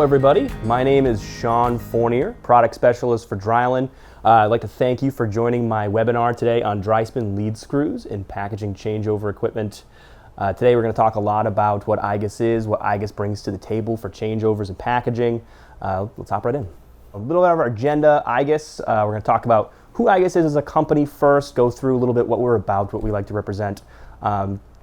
everybody. My name is Sean Fournier, Product Specialist for Dryland. I'd like to thank you for joining my webinar today on dryspin lead screws and packaging changeover equipment. Today we're going to talk a lot about what igus is, what igus brings to the table for changeovers and packaging. Let's hop right in. A little bit of our agenda, igus. We're going to talk about who igus is as a company first, go through a little bit what we're about, what we like to represent.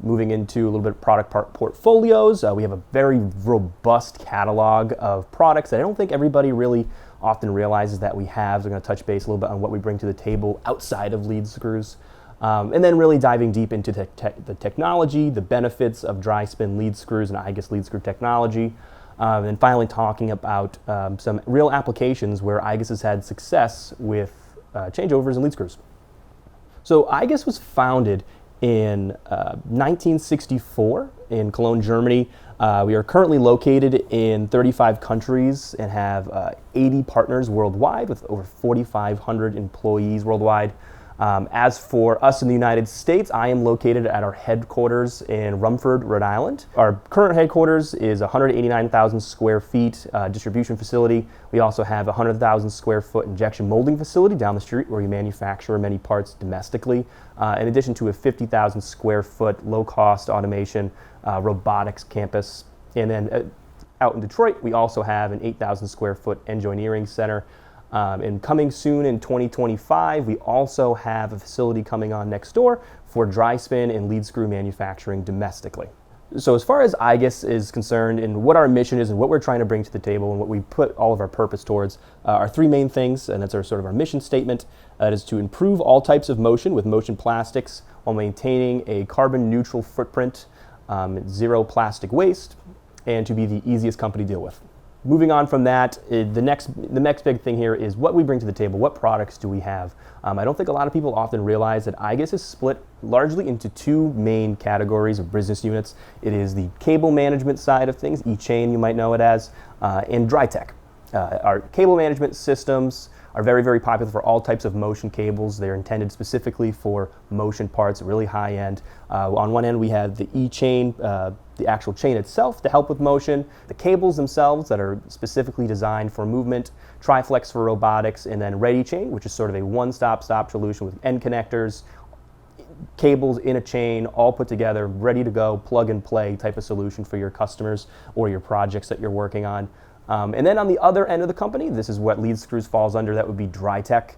Moving into a little bit of product portfolios, we have a very robust catalog of products that I don't think everybody really often realizes that we have. So we're going to touch base a little bit on what we bring to the table outside of lead screws. And then really diving deep into the technology, the benefits of dryspin lead screws and igus lead screw technology. And finally talking about some real applications where igus has had success with changeovers and lead screws. So igus was founded in 1964 in Cologne, Germany. We are currently located in 35 countries and have 80 partners worldwide with over 4,500 employees worldwide. As for us in the United States, I am located at our headquarters in Rumford, Rhode Island. Our current headquarters is 189,000 square feet distribution facility. We also have a 100,000 square foot injection molding facility down the street where we manufacture many parts domestically, in addition to a 50,000 square foot low-cost automation robotics campus. And then out in Detroit, we also have an 8,000 square foot engineering center. And coming soon in 2025, we also have a facility coming on next door for dryspin and lead screw manufacturing domestically. So as far as igus is concerned and what our mission is and what we're trying to bring to the table and what we put all of our purpose towards are three main things, and that's our sort of our mission statement. It is to improve all types of motion with motion plastics while maintaining a carbon neutral footprint, zero plastic waste, and to be the easiest company to deal with. Moving on from that, the next big thing here is what we bring to the table. What products do we have? I don't think a lot of people often realize that igus is split largely into two main categories of business units. It is the cable management side of things, E-chain you might know it as, and dry tech. Our cable management systems are very, very popular for all types of motion cables. They're intended specifically for motion parts, really high end. On one end we have the E-chain, the actual chain itself to help with motion, the cables themselves that are specifically designed for movement, Triflex for robotics, and then Ready Chain, which is sort of a one-stop solution with end connectors, cables in a chain, all put together, ready to go, plug and play type of solution for your customers or your projects that you're working on. And then on the other end of the company, this is what lead screws falls under, that would be dry tech.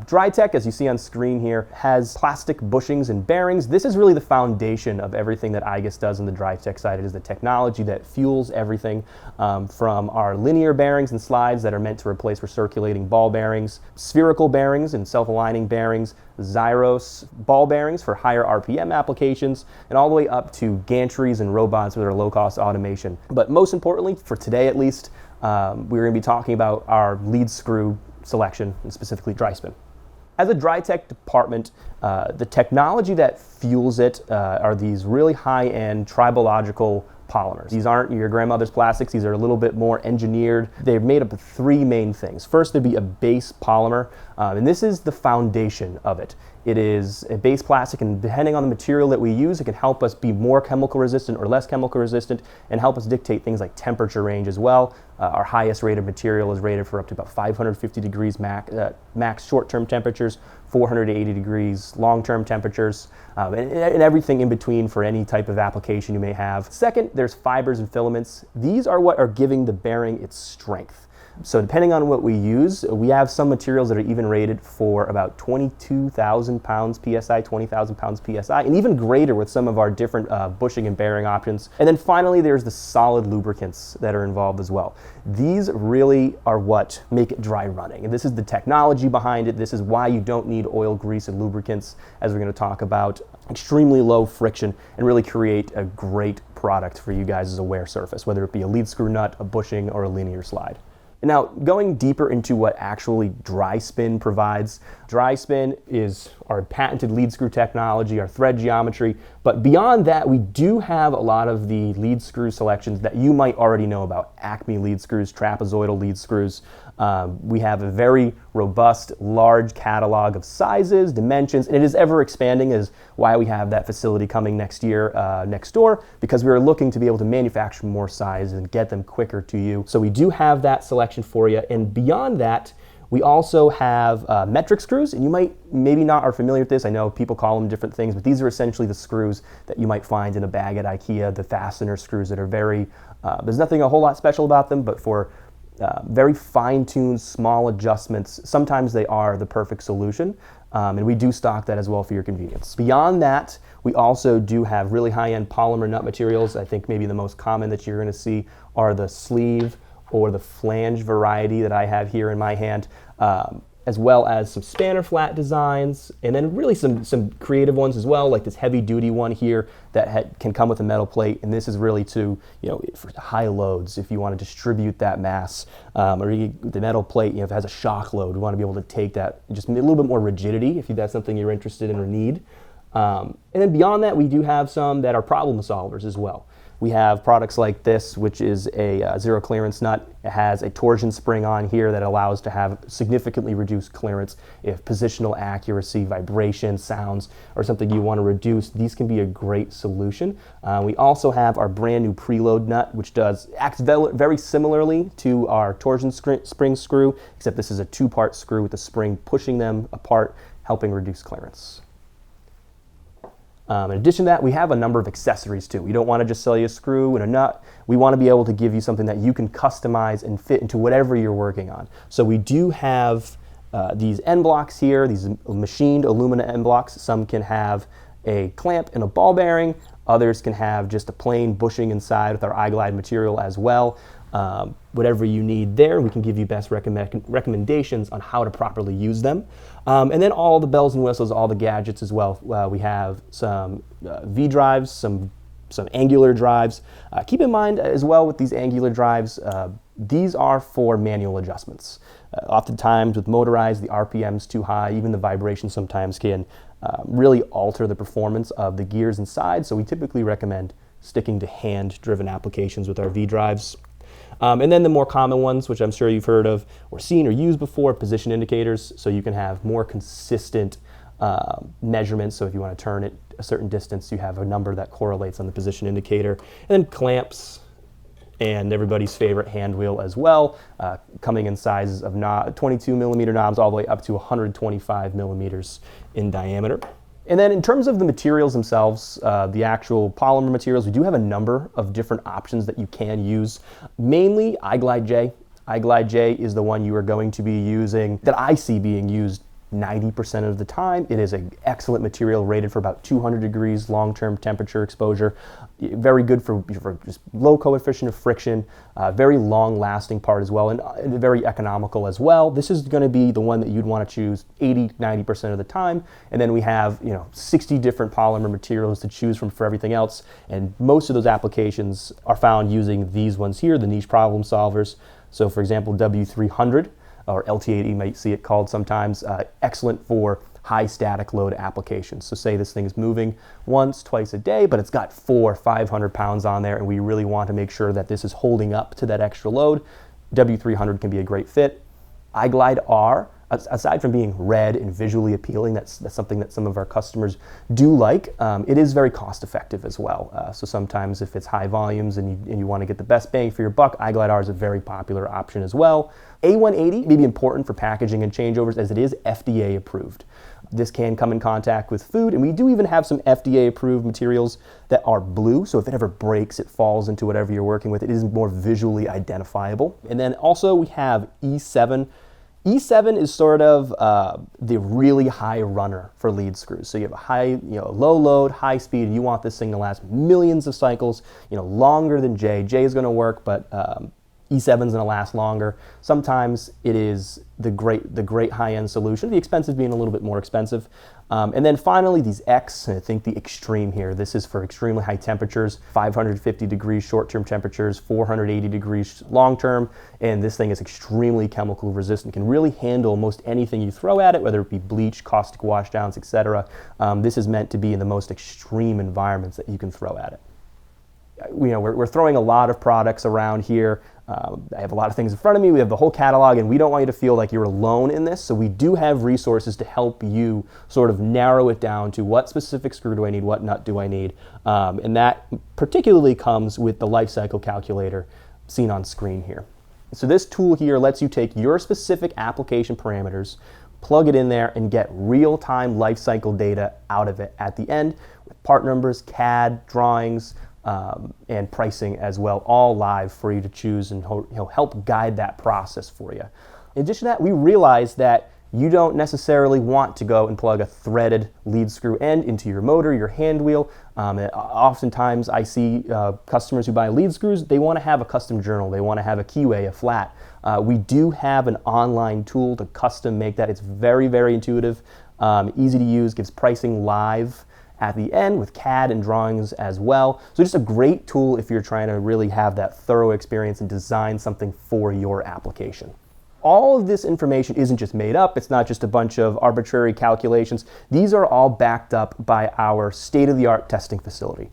Dry tech, as you see on screen here, has plastic bushings and bearings. This is really the foundation of everything that igus does on the dry tech side. It is the technology that fuels everything from our linear bearings and slides that are meant to replace recirculating ball bearings, spherical bearings and self-aligning bearings, Zyros ball bearings for higher RPM applications, and all the way up to gantries and robots with our low-cost automation. But most importantly, for today at least, we're going to be talking about our lead screw selection, and specifically dryspin. As a dry tech department, the technology that fuels it are these really high-end tribological polymers. These aren't your grandmother's plastics. These are a little bit more engineered. They're made up of three main things. First, there'd be a base polymer, and this is the foundation of it. It is a base plastic, and depending on the material that we use, it can help us be more chemical resistant or less chemical resistant and help us dictate things like temperature range as well. Our highest rated material is rated for up to about 550 degrees max short-term temperatures, 480 degrees long-term temperatures, and everything in between for any type of application you may have. Second, there's fibers and filaments. These are what are giving the bearing its strength. So depending on what we use, we have some materials that are even rated for about 22,000 pounds PSI, 20,000 pounds PSI, and even greater with some of our different bushing and bearing options. And then finally, there's the solid lubricants that are involved as well. These really are what make it dry running. And this is the technology behind it. This is why you don't need oil, grease, and lubricants, as we're going to talk about. Extremely low friction and really create a great product for you guys as a wear surface, whether it be a lead screw nut, a bushing, or a linear slide. Now, going deeper into what actually dryspin provides, dryspin is our patented lead screw technology, our thread geometry, but beyond that, we do have a lot of the lead screw selections that you might already know about. Acme lead screws, trapezoidal lead screws, We have a very robust, large catalog of sizes, dimensions, and it is ever expanding, is why we have that facility coming next year, next door, because we are looking to be able to manufacture more sizes and get them quicker to you. So we do have that selection for you. And beyond that, we also have metric screws, and you might maybe not are familiar with this. I know people call them different things, but these are essentially the screws that you might find in a bag at IKEA, the fastener screws that are very, there's nothing a whole lot special about them, but for very fine-tuned, small adjustments, sometimes they are the perfect solution, and we do stock that as well for your convenience. Beyond that, we also do have really high-end polymer nut materials. I think maybe the most common that you're going to see are the sleeve or the flange variety that I have here in my hand, as well as some spanner flat designs, and then really some creative ones as well, like this heavy duty one here that can come with a metal plate, and this is really to, for high loads, if you want to distribute that mass, or the metal plate, if it has a shock load, we want to be able to take that, just a little bit more rigidity if that's something you're interested in or need. And then beyond that, we do have some that are problem solvers as well. We have products like this, which is a zero clearance nut. It has a torsion spring on here that allows to have significantly reduced clearance. If positional accuracy, vibration, sounds, or something you want to reduce, these can be a great solution. We also have our brand new preload nut, which acts very similarly to our torsion spring screw, except this is a two-part screw with the spring pushing them apart, helping reduce clearance. In addition to that, we have a number of accessories too. We don't want to just sell you a screw and a nut. We want to be able to give you something that you can customize and fit into whatever you're working on. So we do have these end blocks here, these machined alumina end blocks. Some can have a clamp and a ball bearing. Others can have just a plain bushing inside with our iGlide material as well. Whatever you need there, we can give you best recommendations on how to properly use them. And then all the bells and whistles, all the gadgets as well. We have some V drives, some angular drives. Keep in mind as well with these angular drives, these are for manual adjustments. Oftentimes with motorized, the RPM's too high, even the vibration sometimes can really alter the performance of the gears inside. So we typically recommend sticking to hand-driven applications with our V drives. And then the more common ones, which I'm sure you've heard of or seen or used before, position indicators, so you can have more consistent measurements. So if you want to turn it a certain distance, you have a number that correlates on the position indicator. And then clamps, and everybody's favorite hand wheel as well, coming in sizes of 22 millimeter knobs all the way up to 125 millimeters in diameter. And then in terms of the materials themselves, the actual polymer materials, we do have a number of different options that you can use. Mainly iGlide J. iGlide J is the one you are going to be using, that I see being used 90% of the time. It is an excellent material, rated for about 200 degrees long-term temperature exposure. Very good for just low coefficient of friction, very long-lasting part as well, and very economical as well. This is going to be the one that you'd want to choose 80-90% of the time. And then we have 60 different polymer materials to choose from for everything else. And most of those applications are found using these ones here, the niche problem solvers. So for example, W300, or LT80 you might see it called sometimes, excellent for high static load applications. So say this thing is moving once, twice a day, but it's got 400-500 pounds on there, and we really want to make sure that this is holding up to that extra load. W300 can be a great fit. iGlide R, aside from being red and visually appealing, that's something that some of our customers do like. It is very cost effective as well. So sometimes if it's high volumes and you want to get the best bang for your buck, iGlide R is a very popular option as well. A180 may be important for packaging and changeovers, as it is FDA approved. This can come in contact with food, and we do even have some FDA approved materials that are blue, so if it ever breaks, it falls into whatever you're working with. It is more visually identifiable. And then also we have E7. E7 is sort of the really high runner for lead screws. So you have a high, low load, high speed. You want this thing to last millions of cycles, longer than J. J is going to work, but E7 is going to last longer. Sometimes it is the great high-end solution, the expensive being a little bit more expensive. And then finally, these X, and I think the extreme here. This is for extremely high temperatures, 550 degrees short-term temperatures, 480 degrees long-term, and this thing is extremely chemical resistant, can really handle most anything you throw at it, whether it be bleach, caustic washdowns, etc. This is meant to be in the most extreme environments that you can throw at it. We're throwing a lot of products around here. I have a lot of things in front of me. We have the whole catalog, and we don't want you to feel like you're alone in this. So we do have resources to help you sort of narrow it down to what specific screw do I need, what nut do I need. And that particularly comes with the life cycle calculator seen on screen here. So this tool here lets you take your specific application parameters, plug it in there, and get real-time life cycle data out of it at the end with part numbers, CAD, drawings, and pricing as well, all live for you to choose and help guide that process for you. In addition to that, we realize that you don't necessarily want to go and plug a threaded lead screw end into your motor, your hand wheel. Oftentimes I see customers who buy lead screws, they want to have a custom journal, they want to have a keyway, a flat. We do have an online tool to custom make that. It's very, very intuitive, easy to use, gives pricing live at the end with CAD and drawings as well. So just a great tool if you're trying to really have that thorough experience and design something for your application. All of this information isn't just made up. It's not just a bunch of arbitrary calculations. These are all backed up by our state-of-the-art testing facility.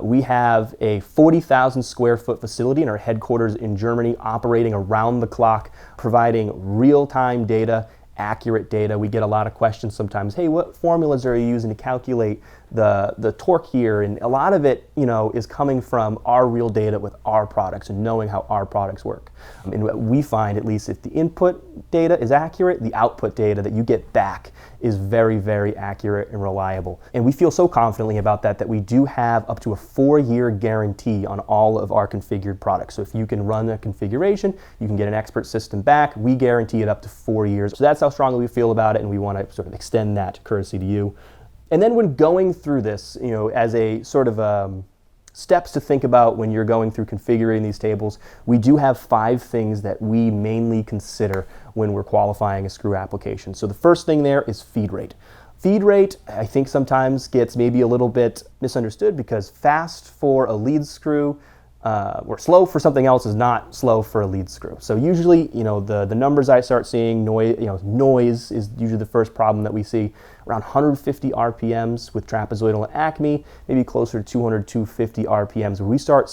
We have a 40,000 square foot facility in our headquarters in Germany, operating around the clock, providing real-time data, accurate data. We get a lot of questions sometimes, hey, what formulas are you using to calculate the torque here? And a lot of it, is coming from our real data with our products and knowing how our products work. And what we find, at least if the input data is accurate, the output data that you get back is very, very accurate and reliable. And we feel so confidently about that we do have up to a 4-year guarantee on all of our configured products. So if you can run a configuration, you can get an expert system back. We guarantee it up to 4 years. So that's how strongly we feel about it, and we want to sort of extend that courtesy to you. And then when going through this, as a sort of steps to think about when you're going through configuring these tables, we do have 5 things that we mainly consider when we're qualifying a screw application. So the first thing there is feed rate. Feed rate, I think sometimes gets maybe a little bit misunderstood because fast for a lead screw or slow for something else is not slow for a lead screw. So usually, the numbers I start seeing, noise is usually the first problem that we see. Around 150 RPMs with trapezoidal and Acme, maybe closer to 200, 250 RPMs, where we start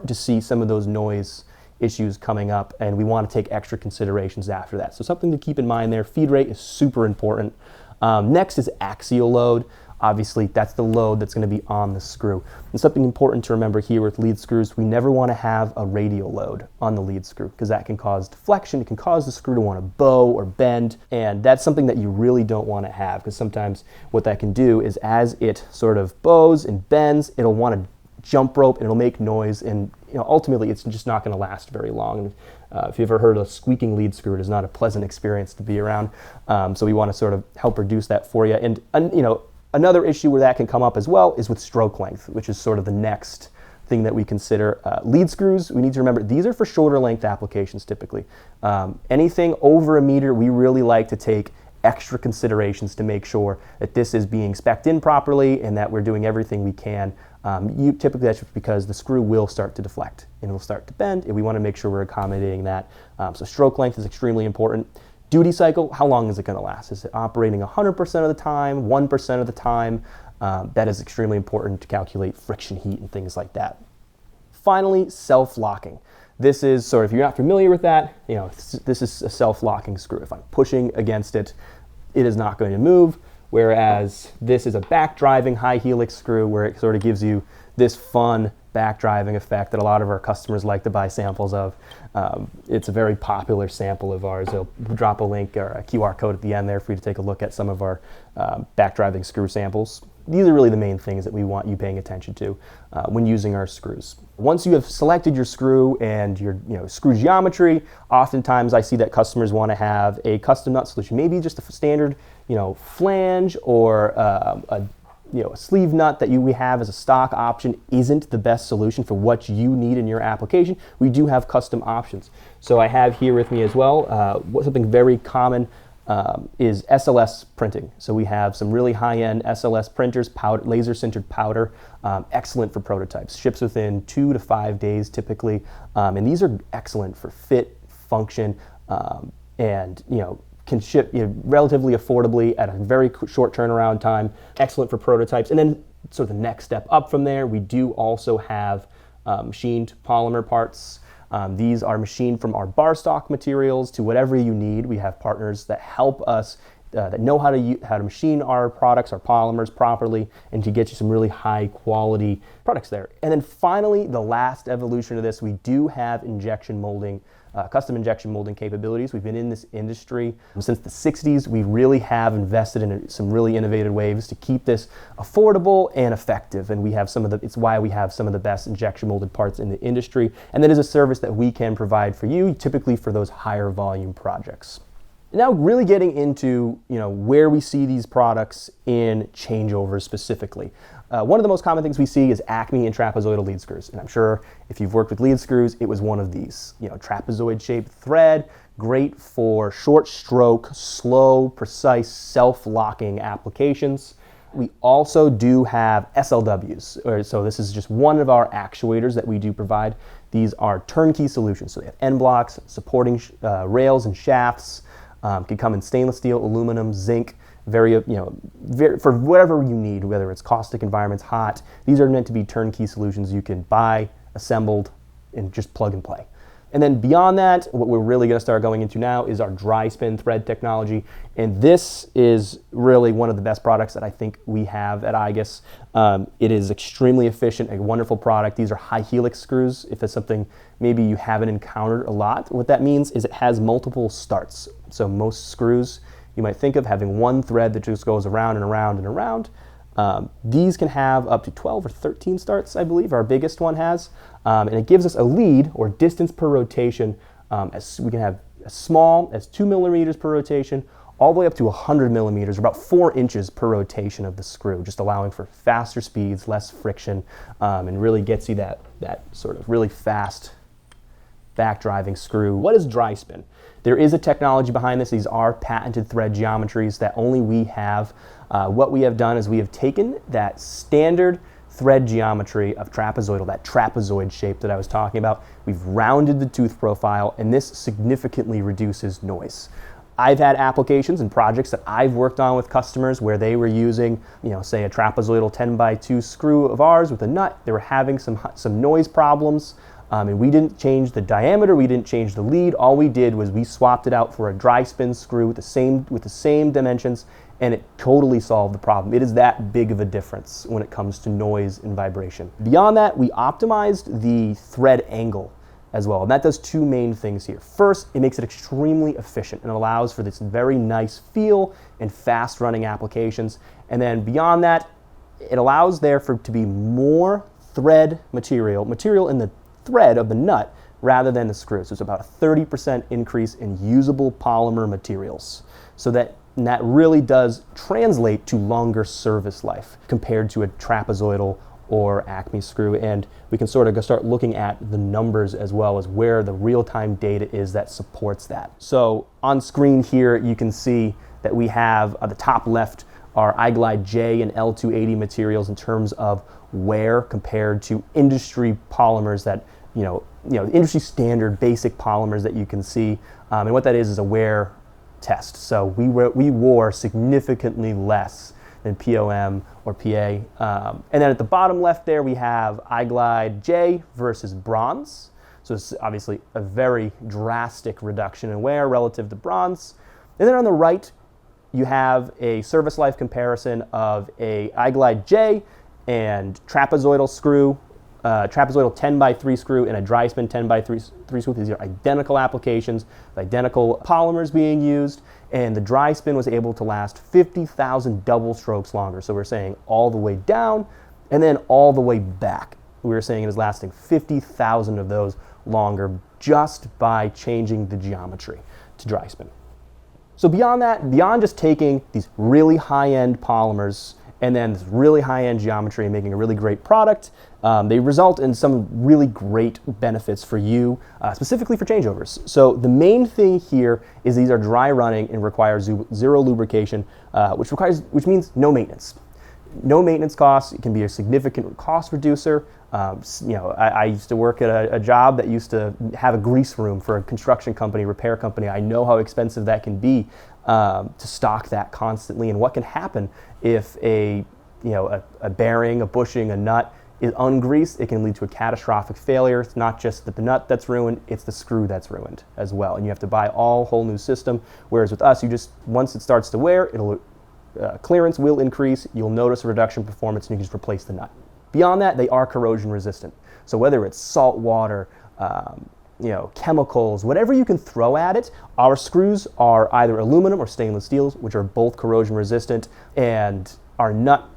to see some of those noise issues coming up, and we want to take extra considerations after that. So something to keep in mind there. Feed rate is super important. Next is axial load. Obviously, that's the load that's going to be on the screw. And something important to remember here with lead screws, we never want to have a radial load on the lead screw because that can cause deflection. It can cause the screw to want to bow or bend, and that's something that you really don't want to have because sometimes what that can do is as it sort of bows and bends, it'll want to jump rope and it'll make noise, and ultimately it's just not going to last very long. If you've ever heard a squeaking lead screw, it is not a pleasant experience to be around. So we want to sort of help reduce that for you. And another issue where that can come up as well is with stroke length, which is sort of the next thing that we consider. Lead screws, we need to remember, these are for shorter length applications typically. Anything over a meter, we really like to take extra considerations to make sure that this is being spec'd in properly and that we're doing everything we can. Typically that's just because the screw will start to deflect and it will start to bend, and we want to make sure we're accommodating that. So stroke length is extremely important. Duty cycle, how long is it going to last? Is it operating 100% of the time, 1% of the time? That is extremely important to calculate friction heat and things like that. Finally, self-locking. This is sort of, if you're not familiar with that, this is a self-locking screw. If I'm pushing against it, it is not going to move, whereas this is a back-driving high helix screw where it sort of gives you this fun back-driving effect that a lot of our customers like to buy samples of. It's a very popular sample of ours. We'll drop a link or a QR code at the end there for you to take a look at some of our back-driving screw samples. These are really the main things that we want you paying attention to when using our screws. Once you have selected your screw and your screw geometry, oftentimes I see that customers want to have a custom nut solution, maybe just a standard flange or a sleeve nut that we have as a stock option isn't the best solution for what you need in your application. We do have custom options. So I have here with me as well, something very common is SLS printing. So we have some really high-end SLS printers, laser sintered powder, excellent for prototypes. Ships within 2 to 5 days typically, and these are excellent for fit, function, and can ship relatively affordably at a very short turnaround time. Excellent for prototypes. And then sort of the next step up from there, we do also have machined polymer parts. These are machined from our bar stock materials to whatever you need. We have partners that help us that know how to machine our products, our polymers properly, and to get you some really high quality products there. And then finally, the last evolution of this, we do have injection molding, custom injection molding capabilities. We've been in this industry since the 60s. We really have invested in some really innovative ways to keep this affordable and effective. And we have it's why we have some of the best injection molded parts in the industry. And that is a service that we can provide for you, typically for those higher volume projects. Now really getting into where we see these products in changeovers specifically. One of the most common things we see is Acme and trapezoidal lead screws. And I'm sure if you've worked with lead screws, it was one of these. Trapezoid shaped thread, great for short stroke, slow, precise, self-locking applications. We also do have SLWs. So this is just one of our actuators that we do provide. These are turnkey solutions. So they have end blocks, supporting rails and shafts. Can come in stainless steel, aluminum, zinc, for whatever you need, whether it's caustic environments, hot. These are meant to be turnkey solutions you can buy, assembled, and just plug and play. And then beyond that, what we're really going to start going into now is our dry spin thread technology. And this is really one of the best products that I think we have at igus. It is extremely efficient, a wonderful product. These are high helix screws. If it's something maybe you haven't encountered a lot, what that means is it has multiple starts. So most screws you might think of having one thread that just goes around and around and around. These can have up to 12 or 13 starts, I believe, our biggest one has. And it gives us a lead or distance per rotation. As we can have as small as 2 millimeters per rotation, all the way up to 100 millimeters, or about 4 inches per rotation of the screw, just allowing for faster speeds, less friction, and really gets you that sort of really fast back driving screw. What is dry spin? There is a technology behind this. These are patented thread geometries that only we have. What we have done is we have taken that standard thread geometry of trapezoidal, that trapezoid shape that I was talking about. We've rounded the tooth profile, and this significantly reduces noise. I've had applications and projects that I've worked on with customers where they were using, say a trapezoidal 10x2 screw of ours with a nut. They were having some noise problems. And we didn't change the diameter, we didn't change the lead. All we did was we swapped it out for a dry spin screw with the same dimensions, and it totally solved the problem. It is that big of a difference when it comes to noise and vibration. Beyond that, we optimized the thread angle as well, and that does two main things here. First, it makes it extremely efficient and allows for this very nice feel and fast running applications. And then beyond that, it allows there to be more thread material in the thread of the nut rather than the screw. So it's about a 30% increase in usable polymer materials. So that really does translate to longer service life compared to a trapezoidal or Acme screw. And we can sort of start looking at the numbers as well as where the real-time data is that supports that. So on screen here, you can see that we have at the top left our iGlide J and L280 materials in terms of wear compared to industry polymers that, industry standard basic polymers that you can see. And what that is a wear test. So we wore significantly less than POM or PA. And then at the bottom left there, we have iGlide J versus bronze. So it's obviously a very drastic reduction in wear relative to bronze. And then on the right, you have a service life comparison of a iGlide J and trapezoidal screw, trapezoidal 10x3 screw and a dry spin 10x3 screw. These are identical applications, identical polymers being used, and the dry spin was able to last 50,000 double strokes longer. So we're saying all the way down and then all the way back. We were saying it was lasting 50,000 of those longer just by changing the geometry to dry spin. So beyond that, beyond just taking these really high-end polymers and then this really high-end geometry and making a really great product, they result in some really great benefits for you, specifically for changeovers. So the main thing here is these are dry running and require zero lubrication, which means no maintenance. No maintenance costs. It can be a significant cost reducer. I used to work at a job that used to have a grease room for a construction company, repair company. I know how expensive that can be to stock that constantly, and what can happen if a bearing, a bushing, a nut is ungreased, it can lead to a catastrophic failure. It's not just the nut that's ruined, it's the screw that's ruined as well. And you have to buy all whole new system. Whereas with us, you just, once it starts to wear, clearance will increase, you'll notice a reduction in performance, and you can just replace the nut. Beyond that, they are corrosion resistant. So whether it's salt water, chemicals, whatever you can throw at it, our screws are either aluminum or stainless steels, which are both corrosion resistant, and our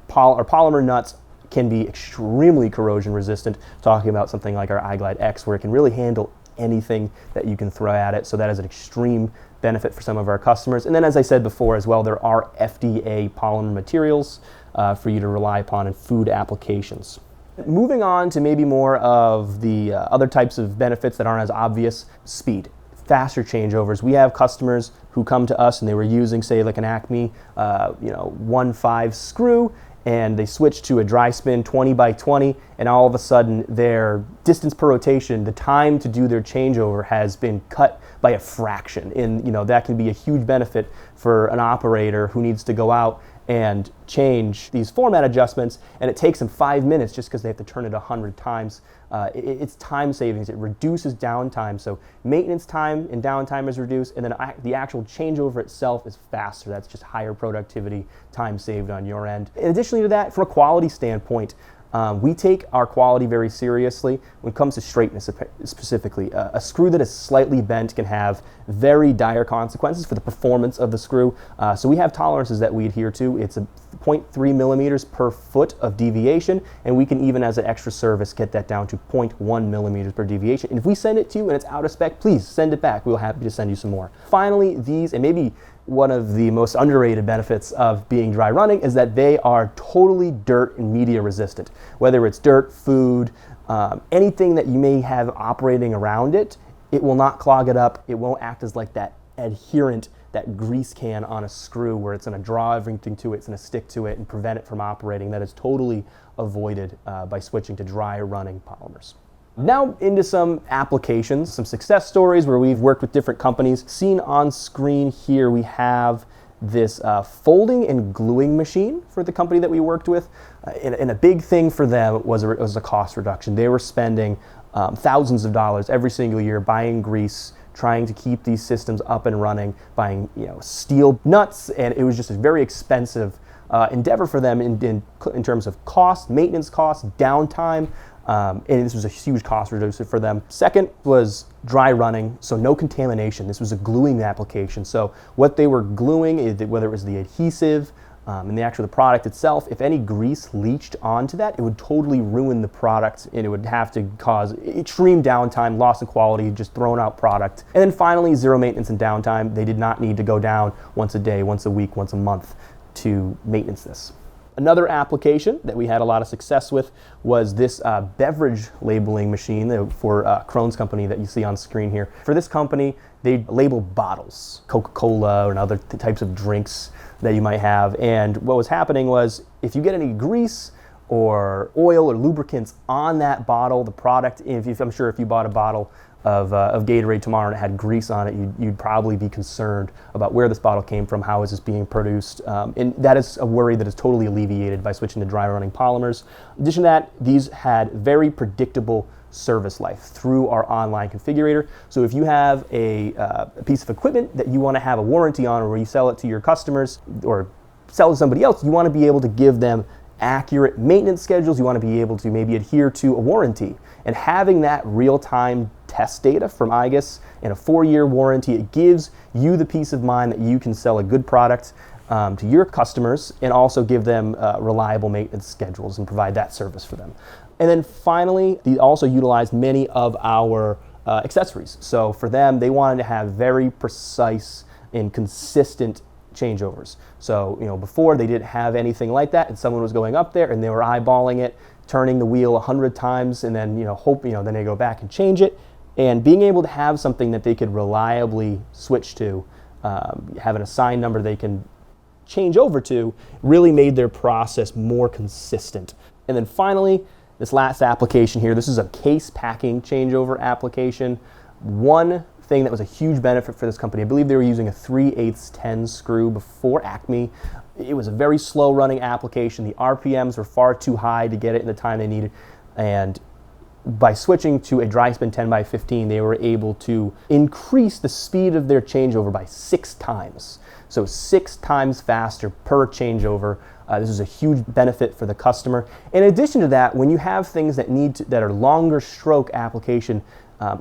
polymer nuts can be extremely corrosion resistant, talking about something like our iGlide X, where it can really handle anything that you can throw at it. So that is an extreme benefit for some of our customers. And then, as I said before as well, there are FDA polymer materials for you to rely upon in food applications. Moving on to maybe more of the other types of benefits that aren't as obvious: speed, faster changeovers. We have customers who come to us and they were using, say, like an Acme 1.5 screw, and they switched to a dry spin 20 by 20, and all of a sudden their distance per rotation, the time to do their changeover, has been cut by a fraction. And that can be a huge benefit for an operator who needs to go out and change these format adjustments, and it takes them 5 minutes just because they have to turn it 100 times. It's time savings. It reduces downtime. So maintenance time and downtime is reduced, and then the actual changeover itself is faster. That's just higher productivity, time saved on your end. In addition to that, from a quality standpoint, we take our quality very seriously when it comes to straightness specifically. A screw that is slightly bent can have very dire consequences for the performance of the screw. So we have tolerances that we adhere to. It's a 0.3 millimeters per foot of deviation, and we can even, as an extra service, get that down to 0.1 millimeters per deviation. And if we send it to you and it's out of spec, please send it back. We'll be happy to send you some more. Finally, these, and maybe one of the most underrated benefits of being dry running, is that they are totally dirt and media resistant. Whether it's dirt, food, anything that you may have operating around it, it will not clog it up. It won't act as like that adherent, that grease can on a screw where it's going to draw everything to it, it's going to stick to it and prevent it from operating. That is totally avoided by switching to dry running polymers. Now into some applications, some success stories where we've worked with different companies. Seen on screen here, we have this folding and gluing machine for the company that we worked with. And a big thing for them was a cost reduction. They were spending thousands of dollars every single year buying grease, trying to keep these systems up and running, buying steel nuts, and it was just a very expensive endeavor for them in terms of cost, maintenance costs, downtime. And this was a huge cost reducer for them. Second was dry running, so no contamination. This was a gluing application. So what they were gluing, whether it was the adhesive and the product itself, if any grease leached onto that, it would totally ruin the product, and it would have to cause extreme downtime, loss of quality, just thrown out product. And then finally, zero maintenance and downtime. They did not need to go down once a day, once a week, once a month to maintenance this. Another application that we had a lot of success with was this beverage labeling machine for Krohn's company that you see on screen here. For this company, they label bottles, Coca-Cola and other types of drinks that you might have. And what was happening was, if you get any grease or oil or lubricants on that bottle, the product, I'm sure if you bought a bottle of Gatorade tomorrow and it had grease on it, you'd probably be concerned about where this bottle came from, how is this being produced, and that is a worry that is totally alleviated by switching to dry running polymers. In addition to that, these had very predictable service life through our online configurator. So if you have a piece of equipment that you want to have a warranty on, or you sell it to your customers or sell to somebody else, you want to be able to give them accurate maintenance schedules. You want to be able to maybe adhere to a warranty, and having that real-time test data from igus and a 4-year warranty, it gives you the peace of mind that you can sell a good product to your customers and also give them reliable maintenance schedules and provide that service for them. And then finally, they also utilized many of our accessories. So for them, they wanted to have very precise and consistent changeovers. So before, they didn't have anything like that, and someone was going up there and they were eyeballing it, turning the wheel 100 times, and then then they go back and change it. And being able to have something that they could reliably switch to, have an assigned number they can change over to, really made their process more consistent. And then finally, this last application here, this is a case packing changeover application. One thing that was a huge benefit for this company, I believe they were using a 3/8 10 screw before Acme. It was a very slow running application. The RPMs were far too high to get it in the time they needed. And by switching to a dryspin 10x15, they were able to increase the speed of their changeover by 6 times. So 6 times faster per changeover. This is a huge benefit for the customer. In addition to that, when you have things that that are longer stroke application,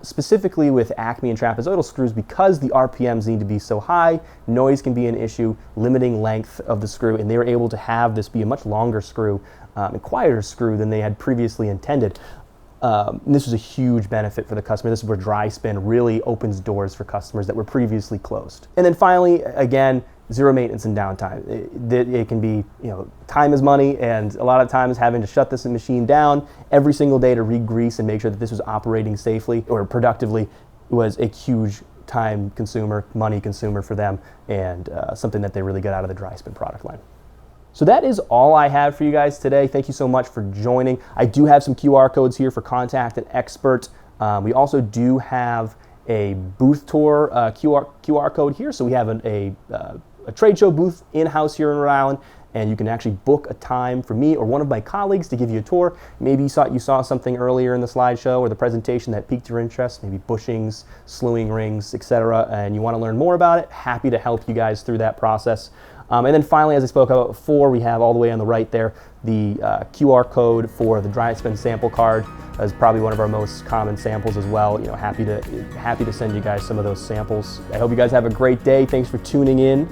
specifically with Acme and trapezoidal screws, because the RPMs need to be so high, noise can be an issue, limiting length of the screw, and they were able to have this be a much longer screw, and quieter screw than they had previously intended. This was a huge benefit for the customer. This is where dryspin really opens doors for customers that were previously closed. And then finally, again, zero maintenance and downtime. It can be, time is money, and a lot of times having to shut this machine down every single day to re-grease and make sure that this was operating safely or productively was a huge time consumer, money consumer for them, and something that they really got out of the dryspin product line. So that is all I have for you guys today. Thank you so much for joining. I do have some QR codes here for contact an expert. We also do have a booth tour QR code here. So we have a trade show booth in-house here in Rhode Island, and you can actually book a time for me or one of my colleagues to give you a tour. Maybe you saw something earlier in the slideshow or the presentation that piqued your interest, maybe bushings, slewing rings, etc., and you want to learn more about it. Happy to help you guys through that process. And then finally, as I spoke about before, we have all the way on the right there the QR code for the dryspin sample card. That's probably one of our most common samples as well. Happy to send you guys some of those samples. I hope you guys have a great day. Thanks for tuning in.